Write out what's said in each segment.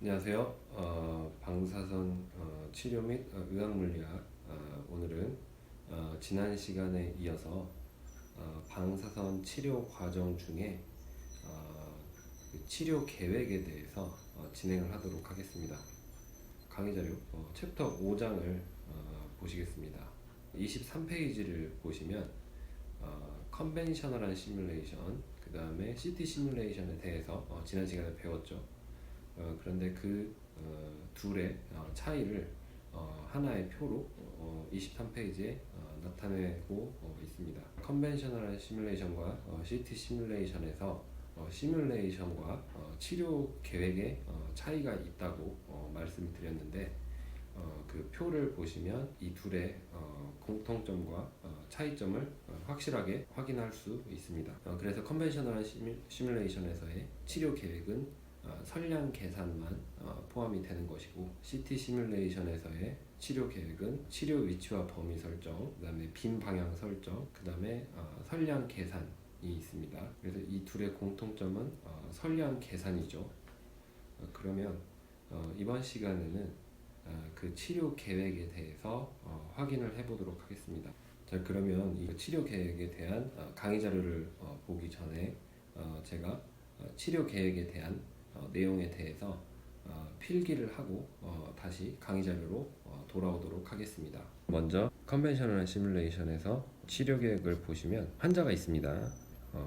안녕하세요. 방사선 치료 및 의학물리학. 오늘은 지난 시간에 이어서 방사선 치료 과정 중에 그 치료 계획에 대해서 진행을 하도록 하겠습니다. 강의 자료 챕터 5장을 보시겠습니다. 23페이지를 보시면 컨벤셔널한 시뮬레이션, 그 다음에 CT 시뮬레이션에 대해서 지난 시간에 배웠죠. 그런데 그 둘의 차이를 하나의 표로 23페이지에 나타내고 있습니다. 컨벤셔널한 시뮬레이션과 CT 시뮬레이션에서 시뮬레이션과 치료 계획에 차이가 있다고 말씀을 드렸는데, 그 표를 보시면 이 둘의 공통점과 차이점을 확실하게 확인할 수 있습니다. 그래서 컨벤셔널한 시뮬레이션에서의 치료 계획은 선량 계산만 포함이 되는 것이고, CT 시뮬레이션에서의 치료 계획은 치료 위치와 범위 설정, 그 다음에 빔 방향 설정, 그 다음에 선량 계산이 있습니다. 그래서 이 둘의 공통점은 선량 계산이죠. 그러면 이번 시간에는 그 치료 계획에 대해서 확인을 해보도록 하겠습니다. 자, 그러면 이 치료 계획에 대한 강의 자료를 보기 전에 제가 치료 계획에 대한 내용에 대해서 필기를 하고 다시 강의 자료로 돌아오도록 하겠습니다. 먼저 컨벤셔널 시뮬레이션에서 치료 계획을 보시면 환자가 있습니다.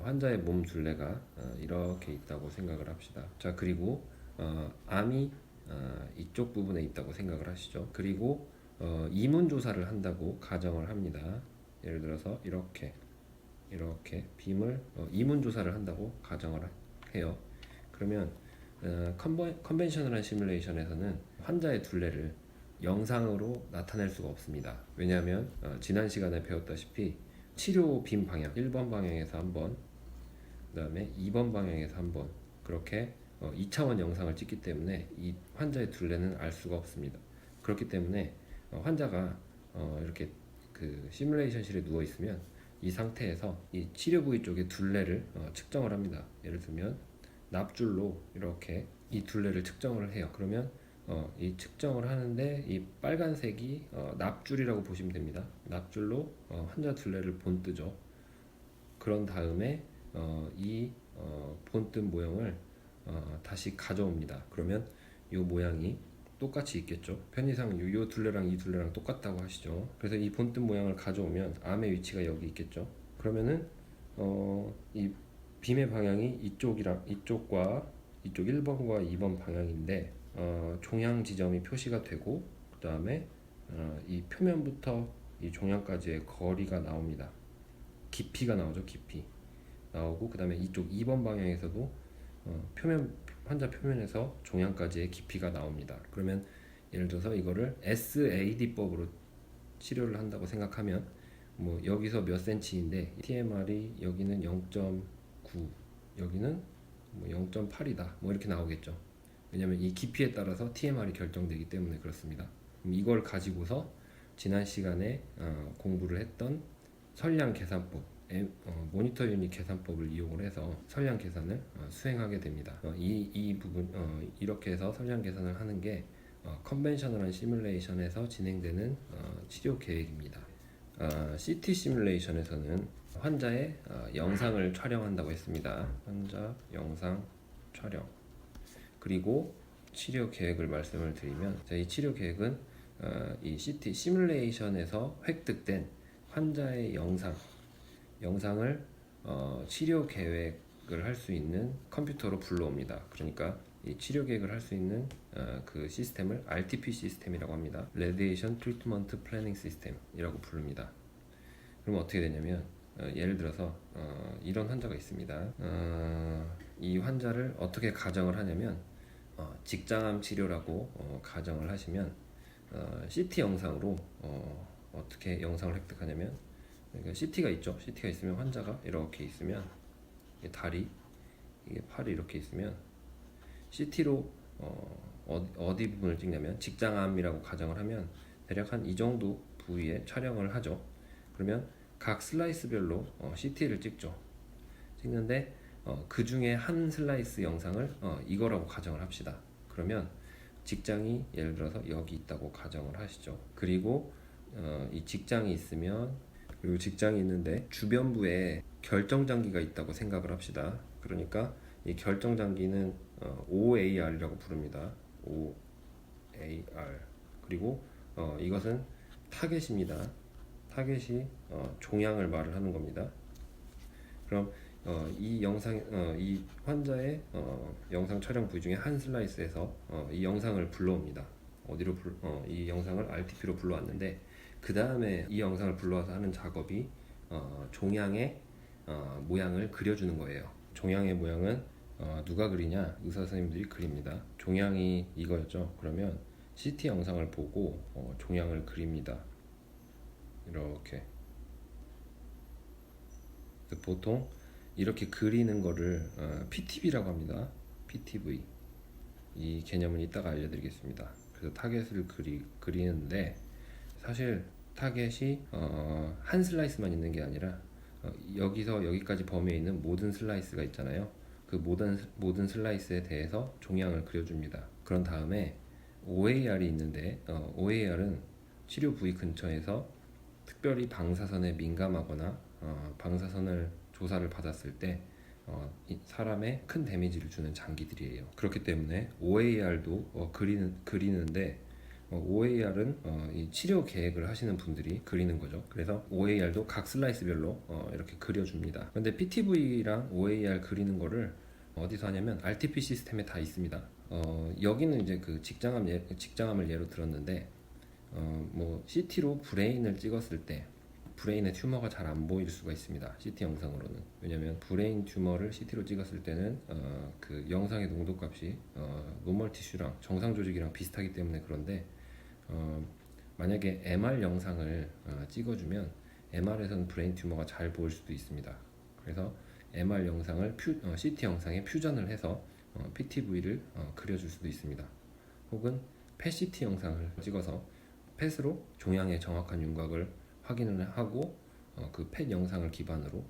환자의 몸 둘레가 이렇게 있다고 생각을 합시다. 자, 그리고 암이 이쪽 부분에 있다고 생각을 하시죠. 그리고 이문 조사를 한다고 가정을 합니다. 예를 들어서 이렇게 빔을 이문 조사를 한다고 가정을 해요. 그러면 컨벤셔널한 시뮬레이션에서는 환자의 둘레를 영상으로 나타낼 수가 없습니다. 왜냐하면 지난 시간에 배웠다시피 치료 빔 방향 1번 방향에서 한번, 그 다음에 2번 방향에서 한번, 그렇게 2차원 영상을 찍기 때문에 이 환자의 둘레는 알 수가 없습니다. 그렇기 때문에 환자가 이렇게 그 시뮬레이션실에 누워 있으면 이 상태에서 이 치료 부위 쪽의 둘레를 측정을 합니다. 예를 들면 납줄로 이렇게 이 둘레를 측정을 해요. 그러면 이 측정을 하는데 이 빨간색이 납줄이라고 보시면 됩니다. 납줄로 환자 둘레를 본뜨죠. 그런 다음에 이 본뜬 모형을 다시 가져옵니다. 그러면 이 모양이 똑같이 있겠죠. 편의상 이 둘레랑 이 둘레랑 똑같다고 하시죠. 그래서 이 본뜬 모양을 가져오면 암의 위치가 여기 있겠죠. 그러면은 이 빔의 방향이 이쪽과 이쪽 1번과 2번 방향인데 종양 지점이 표시가 되고, 그 다음에 이 표면부터 이 종양까지의 거리가 나옵니다. 깊이가 나오죠. 깊이 나오고, 그 다음에 이쪽 2번 방향에서도 환자 표면에서 종양까지의 깊이가 나옵니다. 그러면 예를 들어서 이거를 SAD법으로 치료를 한다고 생각하면 뭐 여기서 몇 cm인데 TMR이 여기는 0.9, 여기는 뭐 0.8이다 뭐 이렇게 나오겠죠. 왜냐면 이 깊이에 따라서 TMR이 결정되기 때문에 그렇습니다. 그럼 이걸 가지고서 지난 시간에 공부를 했던 선량 계산법, 모니터 유닛 계산법을 이용을 해서 선량 계산을 수행하게 됩니다. 이 부분 이렇게 해서 선량 계산을 하는 게 컨벤셔널한 시뮬레이션에서 진행되는 치료 계획입니다. CT 시뮬레이션에서는 환자의 영상을 촬영한다고 했습니다. 환자 영상 촬영, 그리고 치료 계획을 말씀을 드리면, 이 치료 계획은 이 CT 시뮬레이션에서 획득된 환자의 영상을 치료 계획을 할 수 있는 컴퓨터로 불러옵니다. 그러니까 이 치료 계획을 할 수 있는 그 시스템을 RTP 시스템이라고 합니다. Radiation Treatment Planning System이라고 부릅니다. 그럼 어떻게 되냐면 예를 들어서 이런 환자가 있습니다. 이 환자를 어떻게 가정을 하냐면 직장암 치료라고 가정을 하시면 CT 영상으로 어떻게 영상을 획득하냐면, 그러니까 CT가 있죠. CT가 있으면 환자가 이렇게 있으면, 이게 다리, 이게 팔이 이렇게 있으면 CT로 어디 부분을 찍냐면 직장암이라고 가정을 하면 대략 한 이 정도 부위에 촬영을 하죠. 그러면 각 슬라이스별로 CT를 찍죠. 찍는데 그 중에 한 슬라이스 영상을 이거라고 가정을 합시다. 그러면 직장이 예를 들어서 여기 있다고 가정을 하시죠. 그리고 이 직장이 있으면, 그리고 직장이 있는데 주변부에 결정장기가 있다고 생각을 합시다. 그러니까 이 결정장기는 OAR이라고 부릅니다. OAR. 그리고 이것은 타겟입니다. 타겟이 종양을 말을 하는 겁니다. 그럼 이 환자의 영상 촬영 부위 중에 한 슬라이스에서 이 영상을 불러옵니다. 이 영상을 RTP로 불러왔는데, 그 다음에 이 영상을 불러와서 하는 작업이 종양의 모양을 그려주는 거예요. 종양의 모양은 누가 그리냐? 의사 선생님들이 그립니다. 종양이 이거였죠. 그러면 CT 영상을 보고 종양을 그립니다. 이렇게. 보통 이렇게 그리는 거를 PTV라고 합니다. PTV. 이 개념은 이따가 알려드리겠습니다. 그래서 타겟을 그리는데, 사실 타겟이 한 슬라이스만 있는 게 아니라 여기서 여기까지 범위에 있는 모든 슬라이스가 있잖아요. 그 모든 슬라이스에 대해서 종양을 그려줍니다. 그런 다음에 OAR이 있는데, OAR은 치료 부위 근처에서 특별히 방사선에 민감하거나 방사선을 조사를 받았을 때 사람에 큰 데미지를 주는 장기들이에요. 그렇기 때문에 OAR도 그리는데, OAR은 이 치료 계획을 하시는 분들이 그리는 거죠. 그래서 OAR도 각 슬라이스별로 이렇게 그려줍니다. 근데 PTV랑 OAR 그리는 거를 어디서 하냐면 RTP 시스템에 다 있습니다. 여기는 이제 그 직장암을 예로 들었는데, 뭐 CT로 브레인을 찍었을 때 브레인의 튜머가 잘 안 보일 수가 있습니다. CT 영상으로는. 왜냐면 브레인 튜머를 CT로 찍었을 때는 그 영상의 농도값이 노멀 티슈랑 정상 조직이랑 비슷하기 때문에 그런데, 만약에 MR 영상을 찍어주면 MR에서는 브레인 튜머가 잘 보일 수도 있습니다. 그래서 MR 영상을 CT 영상에 퓨전을 해서 PTV를 그려줄 수도 있습니다. 혹은 PET-CT 영상을 찍어서 펫으로 종양의 정확한 윤곽을 확인을 하고 그 펫 영상을 기반으로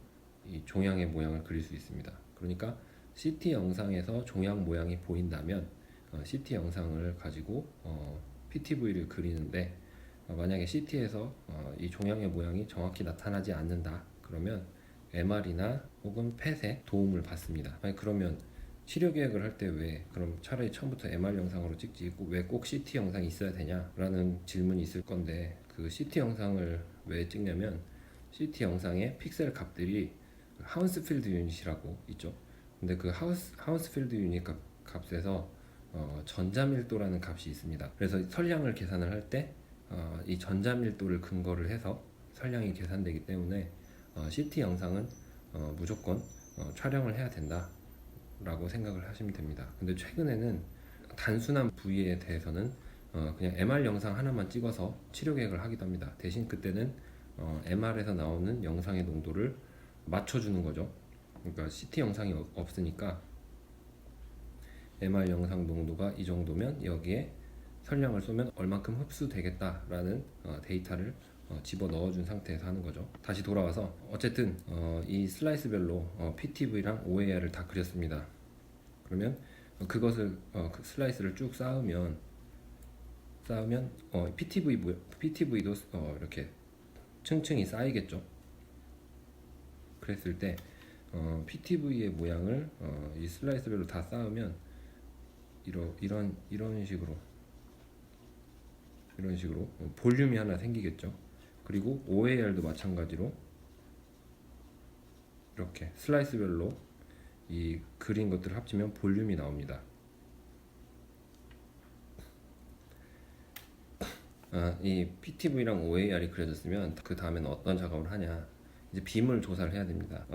이 종양의 모양을 그릴 수 있습니다. 그러니까 CT 영상에서 종양 모양이 보인다면 CT 영상을 가지고 PTV를 그리는데, 만약에 CT에서 이 종양의 모양이 정확히 나타나지 않는다 그러면 MR이나 혹은 펫의 도움을 받습니다. 아니, 그러면 치료 계획을 할 때 왜 그럼 차라리 처음부터 MR 영상으로 찍지 왜 꼭 CT 영상이 있어야 되냐라는 질문이 있을 건데, 그 CT 영상을 왜 찍냐면 CT 영상의 픽셀 값들이 하운스필드 유닛이라고 있죠. 근데 그 하운스필드 유닛 값에서 전자밀도라는 값이 있습니다. 그래서 선량을 계산을 할 때 이 전자밀도를 근거를 해서 선량이 계산되기 때문에 CT 영상은 무조건 촬영을 해야 된다 라고 생각을 하시면 됩니다. 근데 최근에는 단순한 부위에 대해서는 그냥 MR 영상 하나만 찍어서 치료 계획을 하기도 합니다. 대신 그때는 MR에서 나오는 영상의 농도를 맞춰주는 거죠. 그러니까 CT 영상이 없으니까 MR 영상 농도가 이 정도면 여기에 선량을 쏘면 얼만큼 흡수되겠다라는 데이터를 집어 넣어준 상태에서 하는 거죠. 다시 돌아와서 어쨌든 이 슬라이스별로 PTV랑 OAR을 다 그렸습니다. 그러면 그것을 그 슬라이스를 쭉 쌓으면 PTV도 이렇게 층층이 쌓이겠죠. 그랬을 때 PTV의 모양을 이 슬라이스별로 다 쌓으면 이런 식으로 볼륨이 하나 생기겠죠. 그리고 OAR도 마찬가지로 이렇게 슬라이스별로 이 그린 것들을 합치면 볼륨이 나옵니다. 이 PTV랑 OAR이 그려졌으면 그 다음에는 어떤 작업을 하냐, 이제 빔을 조사를 해야 됩니다.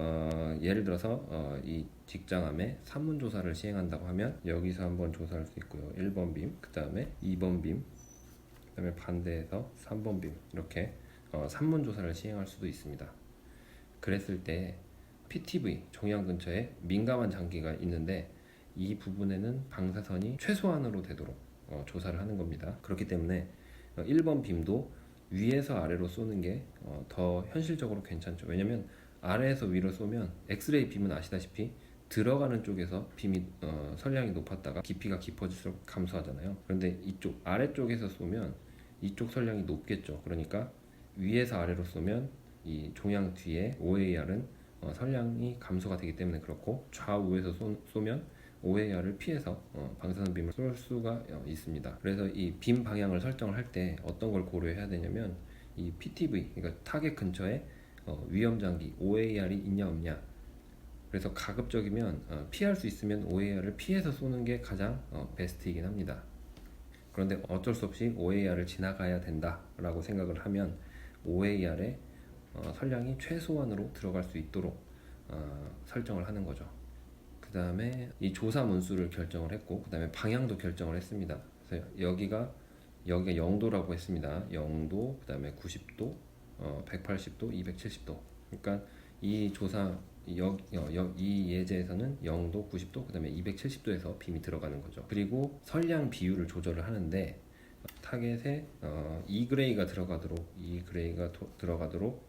예를 들어서 이 직장암에 산문 조사를 시행한다고 하면 여기서 한번 조사할 수 있고요. 1번 빔, 그 다음에 2번 빔, 그 다음에 반대에서 3번 빔, 이렇게 산문 조사를 시행할 수도 있습니다. 그랬을 때 PTV, 종양 근처에 민감한 장기가 있는데 이 부분에는 방사선이 최소한으로 되도록 조사를 하는 겁니다. 그렇기 때문에 1번 빔도 위에서 아래로 쏘는 게 더 현실적으로 괜찮죠. 왜냐면 아래에서 위로 쏘면 엑스레이 빔은 아시다시피 들어가는 쪽에서 빔이 선량이 높았다가 깊이가 깊어질수록 감소하잖아요. 그런데 이쪽 아래쪽에서 쏘면 이쪽 선량이 높겠죠. 그러니까 위에서 아래로 쏘면 이 종양 뒤에 OAR은 선량이 감소가 되기 때문에 그렇고, 좌우에서 쏘면 OAR을 피해서 방사선 빔을 쏠 수가 있습니다. 그래서 이 빔 방향을 설정을 할 때 어떤 걸 고려해야 되냐면, 이 PTV, 그러니까 타겟 근처에 위험 장기 OAR이 있냐 없냐. 그래서 가급적이면 피할 수 있으면 OAR을 피해서 쏘는 게 가장 베스트이긴 합니다. 그런데 어쩔 수 없이 OAR을 지나가야 된다라고 생각을 하면 OAR의 선량이 최소한으로 들어갈 수 있도록 설정을 하는 거죠. 그 다음에 이 조사 문수를 결정을 했고, 그 다음에 방향도 결정을 했습니다. 그래서 여기가 0도라고 했습니다. 0도, 그 다음에 90도, 180도, 270도. 그러니까 이 조사 이 예제에서는 0도, 90도, 그 다음에 270도에서 빔이 들어가는 거죠. 그리고 선량 비율을 조절을 하는데, 타겟에 E그레이가 들어가도록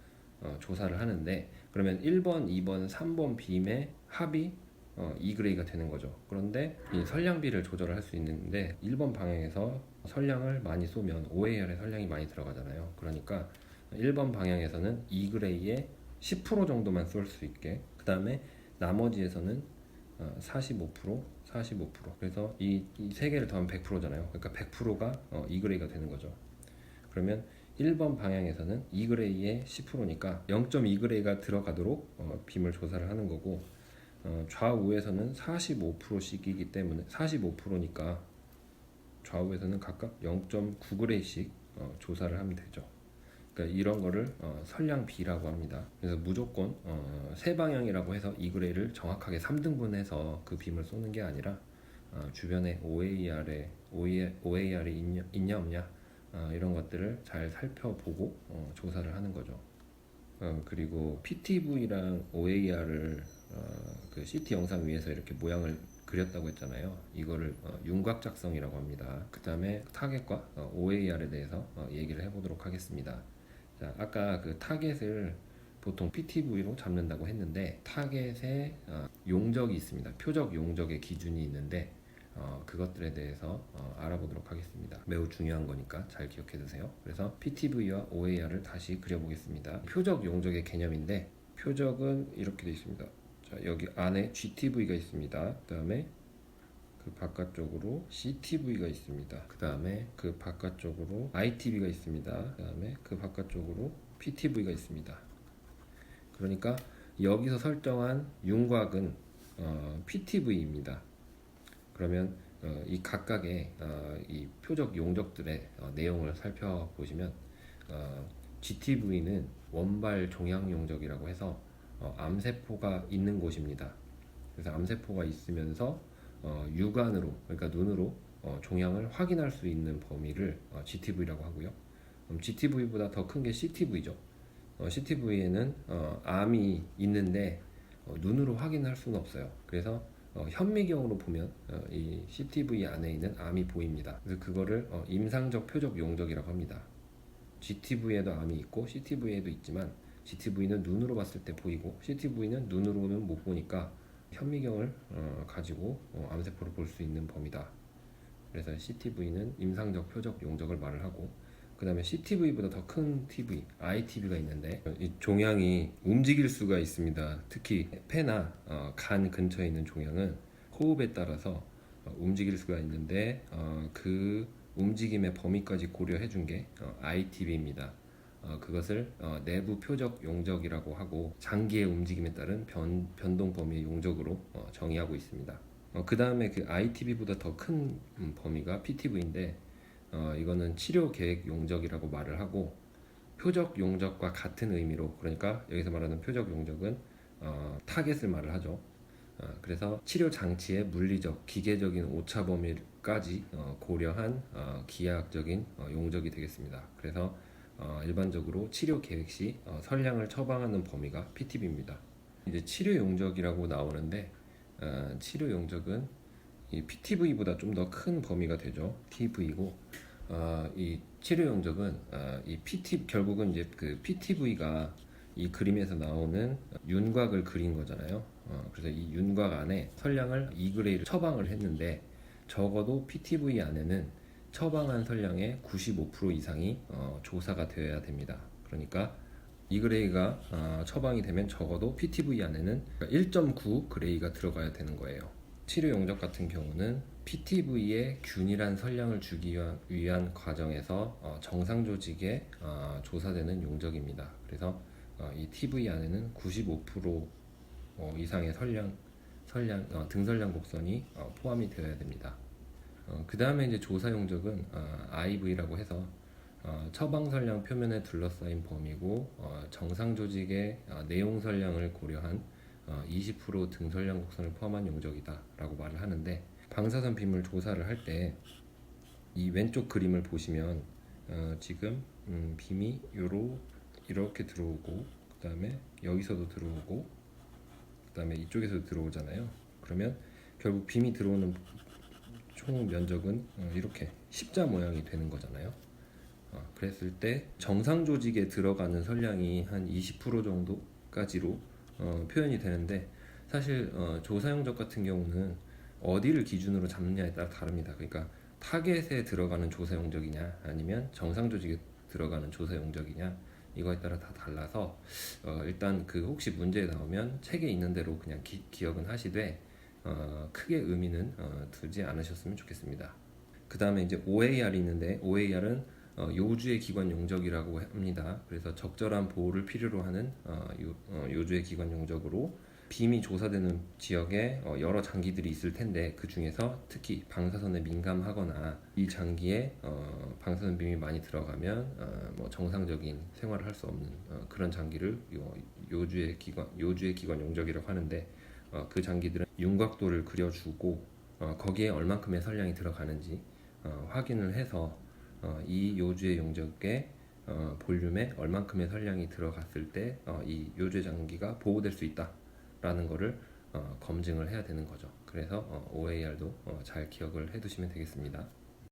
조사를 하는데, 그러면 1번, 2번, 3번 빔의 합이 E그레이가 되는 거죠. 그런데 이 선량비를 조절을 할 수 있는데, 1번 방향에서 선량을 많이 쏘면 OAR에 선량이 많이 들어가잖아요. 그러니까 1번 방향에서는 E그레이의 10% 정도만 쏠 수 있게, 그 다음에 나머지에서는 45%, 그래서 이 세 개를 더하면 100%잖아요. 그러니까 100%가 E그레이가 되는 거죠. 그러면 1번 방향에서는 E그레이의 10%니까 0.2그레이가 들어가도록 빔을 조사를 하는 거고, 좌우에서는 45%씩이기 때문에 45%니까 좌우에서는 각각 0.9그레이씩 조사를 하면 되죠. 그러니까 이런 거를 선량비라고 합니다. 그래서 무조건 세 방향이라고 해서 E그레이를 정확하게 3등분해서 그 빔을 쏘는 게 아니라 주변에 OAR이 있냐 없냐 이런 것들을 잘 살펴보고 조사를 하는 거죠. 그리고 PTV랑 OAR을 그 CT 영상 위에서 이렇게 모양을 그렸다고 했잖아요. 이거를 윤곽작성이라고 합니다. 그 다음에 타겟과 OAR에 대해서 얘기를 해보도록 하겠습니다. 자, 아까 그 타겟을 보통 PTV로 잡는다고 했는데, 타겟에 용적이 있습니다. 표적 용적의 기준이 있는데 그것들에 대해서 알아보도록 하겠습니다. 매우 중요한 거니까 잘 기억해 두세요. 그래서 PTV와 OAR을 다시 그려보겠습니다. 표적 용적의 개념인데, 표적은 이렇게 되어 있습니다. 자, 여기 안에 GTV가 있습니다. 그 다음에 그 바깥쪽으로 CTV가 있습니다. 그 다음에 그 바깥쪽으로 ITV가 있습니다. 그 다음에 그 바깥쪽으로 PTV가 있습니다. 그러니까 여기서 설정한 윤곽은 PTV입니다. 그러면 이 각각의 이 표적 용적들의 내용을 살펴보시면, GTV는 원발 종양 용적이라고 해서 암세포가 있는 곳입니다. 그래서 암세포가 있으면서 육안으로, 그러니까 눈으로 종양을 확인할 수 있는 범위를 GTV라고 하고요. GTV보다 더 큰 게 CTV죠. CTV에는 암이 있는데 눈으로 확인할 수는 없어요. 그래서 현미경으로 보면 이 CTV 안에 있는 암이 보입니다. 그래서 그거를 임상적 표적 용적이라고 합니다. GTV에도 암이 있고 CTV에도 있지만, GTV는 눈으로 봤을 때 보이고 CTV는 눈으로는 못 보니까 현미경을 가지고 암세포를 볼 수 있는 범위다. 그래서 CTV는 임상적 표적 용적을 말을 하고, 그 다음에 CTV보다 더 큰 TV, ITV가 있는데, 이 종양이 움직일 수가 있습니다. 특히 폐나 간 근처에 있는 종양은 호흡에 따라서 움직일 수가 있는데, 그 움직임의 범위까지 고려해 준 게 ITV입니다. 그것을 내부 표적 용적이라고 하고, 장기의 움직임에 따른 변동 범위의 용적으로 정의하고 있습니다. 그 다음에 그 ITV보다 더 큰 범위가 PTV인데, 이거는 치료 계획 용적이라고 말을 하고, 표적 용적과 같은 의미로, 그러니까 여기서 말하는 표적 용적은 타겟을 말을 하죠. 그래서 치료 장치의 물리적, 기계적인 오차 범위까지 고려한 기하학적인 용적이 되겠습니다. 그래서 일반적으로 치료 계획 시 선량을 처방하는 범위가 PTV입니다. 이제 치료 용적이라고 나오는데, 치료 용적은 이 PTV보다 좀 더 큰 범위가 되죠. PV고, 이 치료 용적은 이 결국은 이제 그 PTV가 이 그림에서 나오는 윤곽을 그린 거잖아요. 그래서 이 윤곽 안에 선량을 2그레이를 처방을 했는데 적어도 PTV 안에는 처방한 선량의 95% 이상이 조사가 되어야 됩니다. 그러니까 2그레이가 처방이 되면 적어도 PTV 안에는 1.9그레이가 들어가야 되는 거예요. 치료 용적 같은 경우는 PTV에 균일한 선량을 주기 위한 과정에서 정상 조직에 조사되는 용적입니다. 그래서 이 TV 안에는 95% 이상의 등선량 곡선이 포함이 되어야 됩니다. 그 다음에 이제 조사 용적은 IV라고 해서 처방 선량 표면에 둘러싸인 범위고 정상 조직의 내용 선량을 고려한 20% 등선량 곡선을 포함한 용적이다라고 말을 하는데, 방사선 빔을 조사를 할 때 이 왼쪽 그림을 보시면 지금 빔이 이렇게 들어오고, 그 다음에 여기서도 들어오고, 그 다음에 이쪽에서도 들어오잖아요. 그러면 결국 빔이 들어오는 총 면적은 이렇게 십자 모양이 되는 거잖아요. 그랬을 때 정상 조직에 들어가는 선량이 한 20% 정도까지로 표현이 되는데, 사실 조사 용적 같은 경우는 어디를 기준으로 잡느냐에 따라 다릅니다. 그러니까 타겟에 들어가는 조사 용적이냐 아니면 정상 조직에 들어가는 조사 용적이냐, 이거에 따라 다 달라서 일단 그 혹시 문제에 나오면 책에 있는 대로 그냥 기억은 하시되 크게 의미는 두지 않으셨으면 좋겠습니다. 그 다음에 이제 OAR이 있는데, OAR은 요주의 기관 용적이라고 합니다. 그래서 적절한 보호를 필요로 하는 요주의 기관 용적으로 빔이 조사되는 지역에 여러 장기들이 있을 텐데, 그 중에서 특히 방사선에 민감하거나 이 장기에 방사선 빔이 많이 들어가면 뭐 정상적인 생활을 할 수 없는 그런 장기를 요주의 기관 용적이라고 하는데, 그 장기들은 윤곽도를 그려주고 거기에 얼만큼의 선량이 들어가는지 확인을 해서 이 요주의 용적의 볼륨에 얼만큼의 선량이 들어갔을 때 이 요주의 장기가 보호될 수 있다라는 거를 검증을 해야 되는 거죠. 그래서 OAR도 잘 기억을 해두시면 되겠습니다.